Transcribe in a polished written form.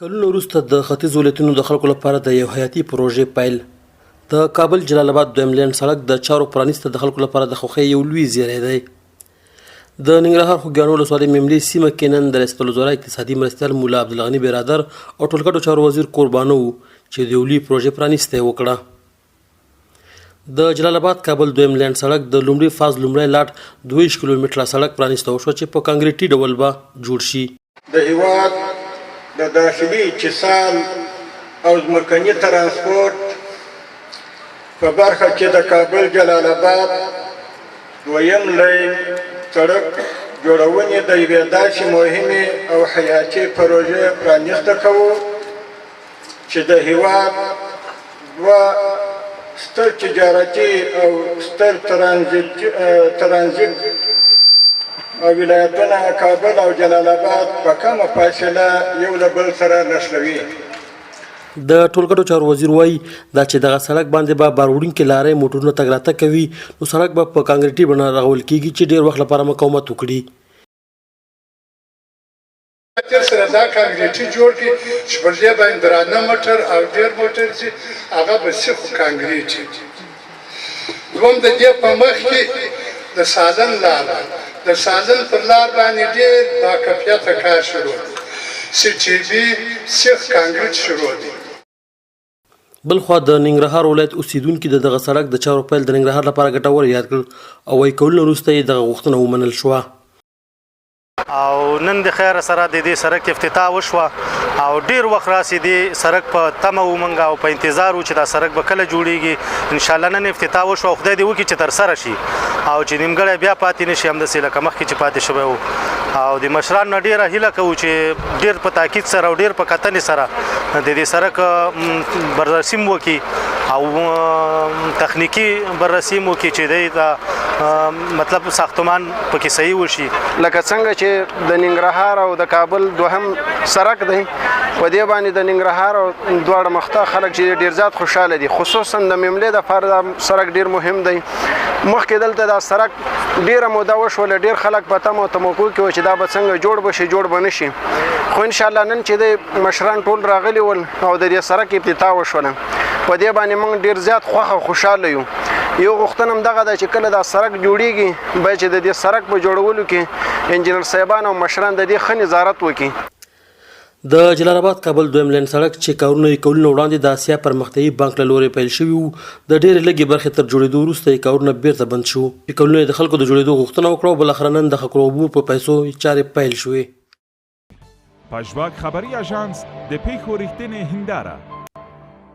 کلونه وروسته د ختیځ ولایتونو د خلکو لپاره د یو حیاتي پروژې پیل. د کابل جلال آباد دویم لین سړک د چارو پرانیسته د خلکو لپاره د خوښۍ یو لوی زیری دی. د ننګرهار خوږیاڼو ولسوالۍ مملې سیمه کې نن د ریاست الوزرا اقتصادي مرستیال مولا عبدالغني برادر او ټولګټو چارو وزیر قربانه و چې د یو لوی پروژې پرانیسته یې وکړه. د جلال آباد کابل دویم لین سړک د لومړي فاز لومړی لاټ 22 کیلومتره سړک پرانیسته وشوه چې په کانکریټي ډول به جوړ شي. د هیواد د داخلي اتصال او ځمکني ترانسپورت په برخه کې د کابل جلال آباد دویم لین سړک جوړونې د یوې داسې مهمې او حیاتي پروژې پرانیسته کوو چې د هیواد دوه ستر تجارتي او ستر ترانزیت او ولایتونه کابل او جلال آباد په کمه فاصله یو له بل سره نښلوي. د ټولګټو چارو وزیر وایي دا چې دغه سړک باندې به بار وړونکي لارې موټرونه تګ راتګ کوي نو سړک به په کانکریټي بڼه رغول کیږي چې ډېر وخت لپاره مقاومت وکړي. تر سره دا کانکریټي جوړ کړي چې پر دې باندې درانه موټر او ډېر موټر چې هغه به سي خو کانکریټي. دوم د دې په مخ کې د سالن لار د سالن پر لار باندې ډېر با کیفیته کار شروع دی. سی ټي بي سیخ کانکریټ شروع دی. بلخوا د ننګرهار ولایت اوسیدونکي د دغه سړک د چارو پیل د ننګرهار لپاره ګټور یاد کړ او وايي کلونه وروسته یې دغه غوښتنه ومنل شوه. او نن د خیر سره د دې سړک افتتاح وشوه او ډیر وخت راسي د سړک په تمه ومنګه او په انتظار و چې دا سړک به کله جوړیږي. ان شاء الله نن افتتاح وشوه او خدای دې وکړي چې تر سره شي او چې نیمګړی بیا پاتې نشي همداسې لکه مخکې چې پاتې شوی و. او د مشرانو نه ډیره هیله کوو چې ډیر په تاکید سره او ډیر په کتنې سره د دې سړک بررسي وکړي او تخنیکی بررسي وکړي چې د مطلب ساختمان پکې صحیح وشي. لکه څنګه چې د ننګرهار او د کابل دوهم سړک دی په دې باندې د ننګرهار او دواړه مخته خلک چې ډیر زیات خوشاله دي خصوصا د مملې د لپاره سړک ډیر مهم دی. مخکې دلته دا سړک ډیره موده وشوله ډیر خلک په تمه او توقع کې و چې دا به څنګه جوړ بشي جوړ به نشي خو ان شاء الله نن چې د مشران ټول راغلي ول او د دې سړک افتتاح وشوله په دې باندې موږ ډیر زیات خوښ او خوشاله یو. یو غوښتنه هم دغه ده چې کله دا سړک جوړیږي باید چې د دې سړک په جوړولو کې انجینر صاحبان او مشران د دې ښه نظارت وکړي. د جلال آباد کابل دویم لین سړک چې کارونه یې کلونه وړاندې د اسیا پرمختیایي بانک له لورې پیل شوي وو د ډېرې لږې برخې تر جوړېدو وروسته یې کارونه بیرته بند شو چې کلونه یې د خلکو د جوړېدو غوښتنه وکړه او بالاخره نن د خکروبو په پیسو چارې پیل شوې. پژواک خبری آژانس د پیښو ریښتینې هنداره